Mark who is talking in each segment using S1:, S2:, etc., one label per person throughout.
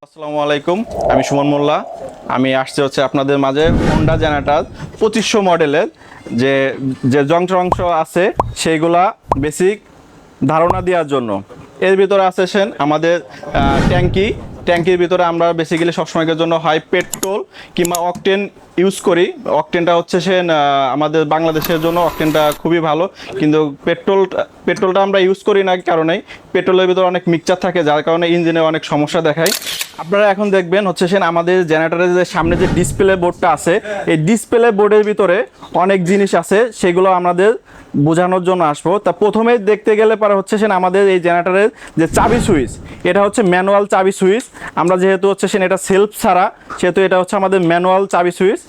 S1: আসসালামু আলাইকুম, আমি সুমন মোল্লা। আমি আসছি হচ্ছে আপনাদের মাঝে হোন্ডা জেনারেটর 2500 মডেলের যে যে যন্ত্রাংশ আছে সেইগুলা বেসিক ধারণা দেওয়ার জন্য। এর ভিতরে আছে আমাদের ট্যাঙ্কি। ট্যাঙ্কির ভিতরে আমরা বেসিক্যালি সবসময়ের জন্য হয় পেট্রোল কিংবা অকটেন ইউজ করি। অকটেনটা হচ্ছে আমাদের বাংলাদেশের জন্য অকটেনটা খুবই ভালো, কিন্তু পেট্রোলটা আমরা ইউজ করি না কারণেই পেট্রোলের ভিতরে অনেক মিক্সচার থাকে, যার কারণে ইঞ্জিনে অনেক সমস্যা দেখায়। আপনারা এখন দেখবেন হচ্ছে আমাদের জেনারেটরের যে সামনে যে ডিসপ্লে বোর্ডটা আছে, এই ডিসপ্লে বোর্ডের ভিতরে অনেক জিনিস আছে, সেগুলো আমাদের বোঝানোর জন্য আসবো। তা প্রথমে দেখতে গেলে পরে হচ্ছে আমাদের এই জেনারেটরের যে চাবি সুইচ, এটা হচ্ছে ম্যানুয়াল চাবি সুইচ। আমরা যেহেতু হচ্ছে এটা সেলফ ছাড়া, সেহেতু এটা হচ্ছে আমাদের ম্যানুয়াল চাবি সুইচ।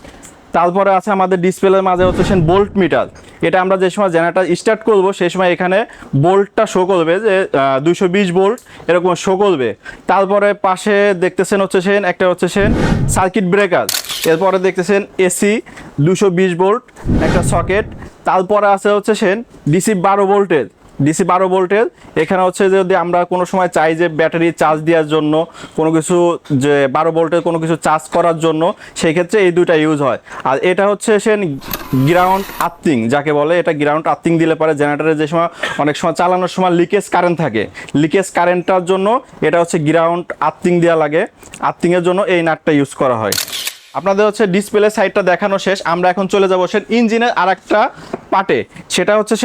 S1: তারপরে আছে আমাদের ডিসপ্লের মাঝে হচ্ছে বোল্ট মিটার। এটা আমরা যে সময় জেনারেটর স্টার্ট করব সেই সময় এখানে বোল্টটা শো করবে যে 220 ভোল্ট এরকম শো করবে। তারপরে পাশে দেখতেছেন হচ্ছে একটা হচ্ছে সার্কিট ব্রেকার। এরপরে দেখতেছেন এসি 220 ভোল্ট একটা সকেট। তারপরে আছে হচ্ছে ডিসি 12 ভোল্টের। এখানে হচ্ছে যদি আমরা কোনো সময় চাই যে ব্যাটারি চার্জ দেওয়ার জন্য কোনো কিছু, যে 12 ভোল্টের কোনো কিছু চার্জ করার জন্য, সেই ক্ষেত্রে এই দুইটা ইউজ হয়। আর এটা হচ্ছে গ্রাউন্ড আর্থিং যাকে বলে। এটা গ্রাউন্ড আর্থিং দিলে পরে জেনারেটরের যে সময় অনেক সময় চালানোর সময় লিকেজ কারেন্ট থাকে, লিকেজ কারেন্টটার জন্য এটা হচ্ছে গ্রাউন্ড আর্থিং দেওয়া লাগে। আর্থিংয়ের জন্য এই নাটটা ইউজ করা হয়। আপনাদের হচ্ছে ডিসপ্লে সাইডটা দেখানো শেষ, আমরা এখন চলে যাবো ইঞ্জিনের আর একটা পার্টে। সেটা হচ্ছে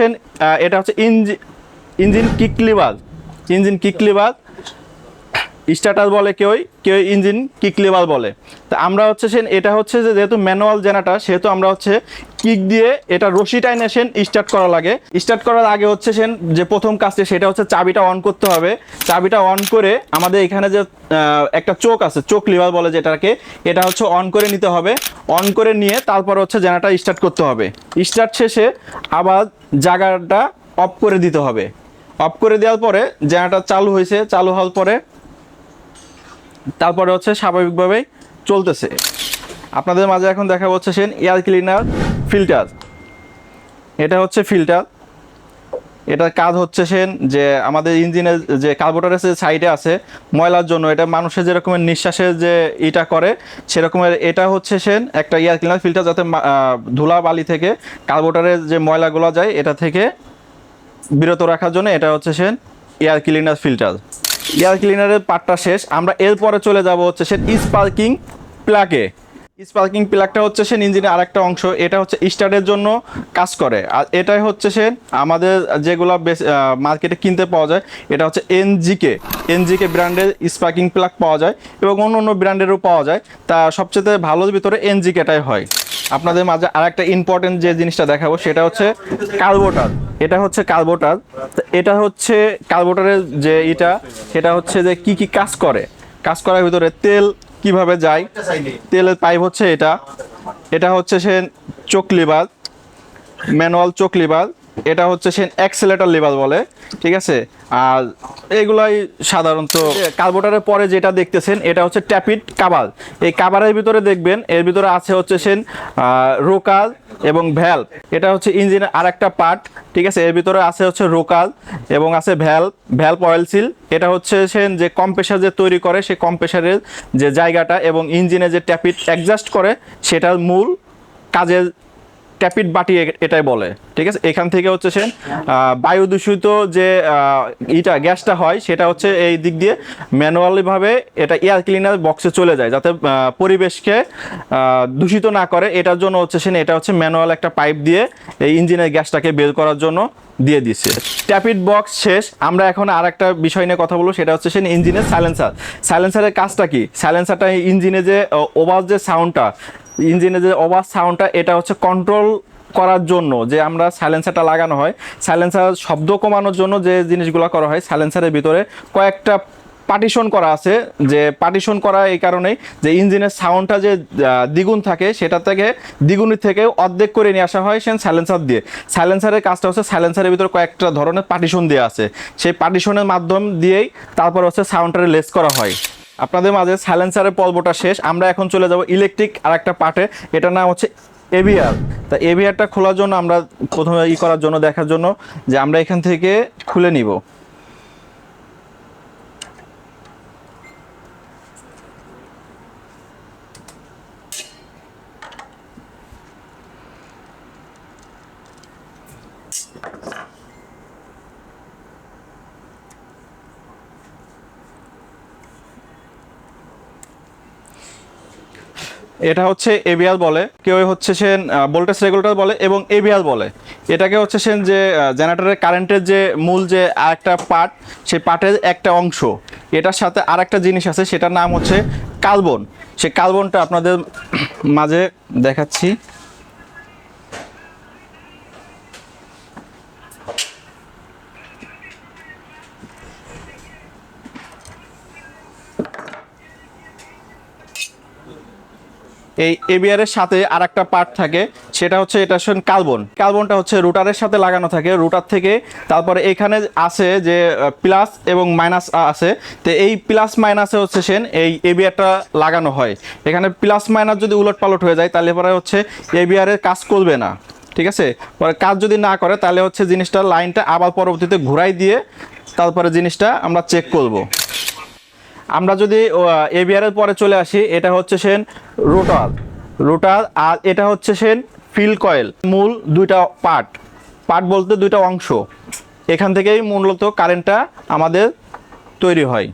S1: এটা হচ্ছে engine kick liver. Engine kick liver starter বলে, কেউ ইঞ্জিন কিক লিভার বলে। তা আমরা হচ্ছে এটা হচ্ছে যে যেহেতু ম্যানুয়াল জেনারেটর, সেহেতু আমরা হচ্ছে কিক দিয়ে এটা রশি টাইনে স্টার্ট করা লাগে। স্টার্ট করার আগে হচ্ছে যে প্রথম কাজটা সেটা হচ্ছে চাবিটা অন করতে হবে। চাবিটা অন করে আমাদের এখানে যে একটা চোক আছে, চোক লিভার বলে যেটাকে, এটা হচ্ছে অন করে নিতে হবে। অন করে নিয়ে তারপর হচ্ছে জেনারেটর স্টার্ট করতে হবে। স্টার্ট শেষে আবার জায়গাটা অফ করে দিতে হবে। অফ করে দেওয়ার পরে জেনারেটর চালু হয়েছে, চালু হওয়ার পরে তারপরে হচ্ছে স্বাভাবিকভাবেই চলতেছে। আপনাদের মাঝে এখন দেখা হচ্ছে এয়ার ক্লিনার ফিল্টার। এটা হচ্ছে ফিল্টার। এটার কাজ হচ্ছে যে আমাদের ইঞ্জিনের যে কার্বোরেটরের যে সাইডে আছে ময়লার জন্য, এটা মানুষের যেরকমের নিঃশ্বাসের যে এটা করে সেরকমের এটা হচ্ছে একটা এয়ার ক্লিনার ফিল্টার, যাতে ধুলা বালি থেকে কার্বোরেটরের যে ময়লাগুলো যায় এটা থেকে বিরত রাখার জন্য এটা হচ্ছে এয়ার ক্লিনার ফিল্টার। এয়ার ক্লিনারের পার্টটা শেষ, আমরা এরপরে চলে যাব হচ্ছে স্পার্কিং প্লাগে। স্পার্কিং প্লাগটা হচ্ছে ইঞ্জিনের আরেকটা অংশ। এটা হচ্ছে স্টার্টের জন্য কাজ করে। আর এটাই হচ্ছে আমাদের যেগুলো মার্কেটে কিনতে পাওয়া যায়, এটা হচ্ছে এনজিকে ব্র্যান্ডের স্পার্কিং প্লাগ পাওয়া যায়, এবং অন্য ব্র্যান্ডেরও পাওয়া যায়। তা সবচেয়ে ভালোর ভিতরে এনজিকেটাই হয়। আপনাদের মাঝে আরেকটা ইম্পর্টেন্ট যে জিনিসটা দেখাবো সেটা হচ্ছে কার্বোরেটর। এটা হচ্ছে কার্বোরেটর। এটা হচ্ছে কার্বোরেটরের যে সেটা হচ্ছে যে কি কাজ করে। কাজ করার ভিতরে তেল কিভাবে যায়, তেলের পাইপ হচ্ছে এটা হচ্ছে চোক লিভার, ম্যানুয়াল চোক লিভার। এটা হচ্ছে অ্যাক্সেলেটর লিভার বলে, ঠিক আছে। আর এগুলাই সাধারণত কার্বোরেটরের পরে যেটা দেখতেছেন এটা হচ্ছে ট্যাপিড কাভার। এই কাভারের ভিতরে দেখবেন এর ভিতরে আছে হচ্ছে রোকার এবং ভ্যালভ। এটা হচ্ছে ইঞ্জিনের আরেকটা পার্ট, ঠিক আছে। এর ভিতরে আছে হচ্ছে রোকার এবং আছে ভ্যালভ অয়েল সিল। এটা হচ্ছে যে কম্প্রেসার যে তৈরি করে সেই কম্প্রেসারের যে জায়গাটা, এবং ইঞ্জিনে যে ট্যাপিড অ্যাডজাস্ট করে সেটার মূল কাজের ট্যাপিড বাটি এটাই বলে, ঠিক আছে। এখান থেকে হচ্ছে বায়ু দূষিত যে গ্যাসটা হয় সেটা হচ্ছে এই দিক দিয়ে ম্যানুয়ালিভাবে এটা এয়ার ক্লিনার বক্সে চলে যায়, যাতে পরিবেশকে দূষিত না করে। এটার জন্য হচ্ছে এটা হচ্ছে ম্যানুয়াল একটা পাইপ দিয়ে এই ইঞ্জিনের গ্যাসটাকে বের করার জন্য দিয়ে দিচ্ছে। ট্যাপিড বক্স শেষ, আমরা এখন আর একটা বিষয় নিয়ে কথা বলবো, সেটা হচ্ছে ইঞ্জিনের সাইলেন্সার। সাইলেন্সারের কাজটা কি? সাইলেন্সারটা ইঞ্জিনে যে ওভার যে সাউন্ডটা, এটা হচ্ছে কন্ট্রোল করার জন্য যে আমরা সাইলেন্সারটা লাগানো হয়। সাইলেন্সার শব্দ কমানোর জন্য যে জিনিসগুলো করা হয়, সাইলেন্সারের ভিতরে কয়েকটা পার্টিশন করা আছে। যে পার্টিশন করা এই কারণেই যে ইঞ্জিনের সাউন্ডটা যে দ্বিগুণ থাকে সেটা থেকে দ্বিগুণের থেকে অর্ধেক করে নিয়ে আসা হয় সাইলেন্সার দিয়ে। সাইলেন্সারের কাজটা হচ্ছে সাইলেন্সারের ভিতরে কয়েকটা ধরনের পার্টিশন দেওয়া আছে, সেই পার্টিশনের মাধ্যম দিয়েই তারপর হচ্ছে সাউন্ডটারে লেস করা হয়। আপনাদের মাঝে সাইলেন্সারের পর্বটা শেষ, আমরা এখন চলে যাব ইলেকট্রিক আর একটা পার্টে। এটার নাম হচ্ছে এভিআর। তা এভিআরটা খোলার জন্য আমরা প্রথমে করার জন্য দেখার জন্য যে আমরা এখান থেকে খুলে নিব। এটা হচ্ছে এবিআর বলে, কেউ হচ্ছে সে ভোল্টেজ রেগুলেটর বলে এবং এবিআর বলে। এটাকে হচ্ছে সে যে জেনারেটরের কারেন্টের যে মূল যে আরেকটা পার্ট, সেই পার্টের একটা অংশ। এটার সাথে আরেকটা জিনিস আছে, সেটার নাম হচ্ছে কার্বন। সেই কার্বনটা আপনাদের মাঝে দেখাচ্ছি। এই এবিআর এর সাথে আরেকটা পার্ট থাকে, সেটা হচ্ছে এটা কার্বন। কার্বনটা হচ্ছে রুটারের সাথে লাগানো থাকে, রুটার থেকে তারপরে এখানে আছে যে প্লাস এবং মাইনাস আছে। তো এই প্লাস মাইনাসে হচ্ছে এই এবিআরটা লাগানো হয়। এখানে প্লাস মাইনাস যদি উলট পালট হয়ে যায় তাহলে পরে হচ্ছে এবিআর এর কাজ করবে না, ঠিক আছে। পরে কাজ যদি না করে তাহলে হচ্ছে জিনিসটা লাইনটা আবার পরবর্তীতে ঘুরাই দিয়ে তারপরে জিনিসটা আমরা চেক করব। আমরা যদি এবিআর এর পরে চলে আসি, এটা হচ্ছে রোটার। রোটার আর এটা হচ্ছে ফিল্ড কয়েল। মূল দুইটা পার্ট, পার্ট বলতে দুইটা অংশ। এখান থেকেই মূলত কারেন্টটা আমাদের তৈরি হয়।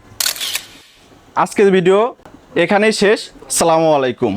S1: আজকের ভিডিও এখানেই শেষ। আসসালামু আলাইকুম।